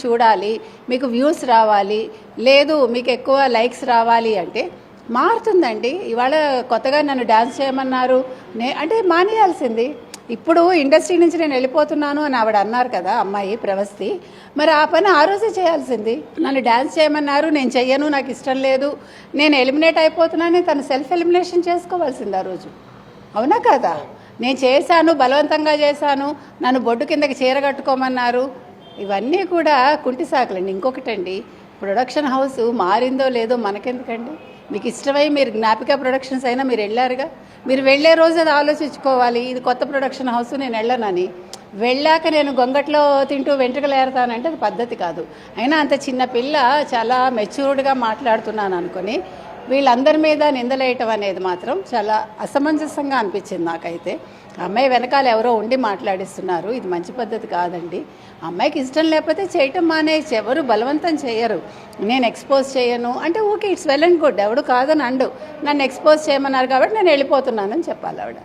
చూడాలి, మీకు వ్యూస్ రావాలి, లేదు మీకు ఎక్కువ లైక్స్ రావాలి అంటే మారుతుందండి. ఇవాళ కొత్తగా నన్ను డ్యాన్స్ చేయమన్నారు, అంటే మానేయాల్సింది. ఇప్పుడు ఇండస్ట్రీ నుంచి నేను వెళ్ళిపోతున్నాను అని ఆవిడ అన్నారు కదా, అమ్మాయి ప్రవస్తి. మరి ఆ పని ఆ రోజే చేయాల్సింది. నన్ను డ్యాన్స్ చేయమన్నారు, నేను చెయ్యను, నాకు ఇష్టం లేదు, నేను ఎలిమినేట్ అయిపోతున్నానని తను సెల్ఫ్ ఎలిమినేషన్ చేసుకోవాల్సింది ఆ రోజు. అవునా కదా? నేను చేశాను, బలవంతంగా చేశాను, నన్ను బొడ్డు కిందకి చీర కట్టుకోమన్నారు. ఇవన్నీ కూడా కుంటి సాకులండి. ఇంకొకటండి, ప్రొడక్షన్ హౌస్ మారిందో లేదో మనకెందుకండి? మీకు ఇష్టమై మీరు జ్ఞాపిక ప్రొడక్షన్స్ అయినా మీరు వెళ్ళారుగా, మీరు వెళ్ళే రోజు అది ఆలోచించుకోవాలి, ఇది కొత్త ప్రొడక్షన్ హౌస్, నేను వెళ్ళనని. వెళ్ళాక నేను గొంగట్లో తింటూ వెంట్రుకలు ఏరుతానంటే అది పద్ధతి కాదు. అయినా అంత చిన్న పిల్ల చాలా మెచ్యూర్డ్గా మాట్లాడుతున్నాను అనుకుని వీళ్ళందరి మీద నిందలేయటం అనేది మాత్రం చాలా అసమంజసంగా అనిపించింది నాకైతే. అమ్మాయి వెనకాల ఎవరో ఉండి మాట్లాడిస్తున్నారు, ఇది మంచి పద్ధతి కాదండి. అమ్మాయికి ఇష్టం లేకపోతే చేయటం మానేసి, ఎవరు బలవంతం చేయరు. నేను ఎక్స్పోజ్ చేయను అంటే okay, it's well and good, ఎవడు కాదని అండు. నన్ను ఎక్స్పోజ్ చేయమన్నారు కాబట్టి నేను వెళ్ళిపోతున్నానని చెప్పాలి ఆవిడ.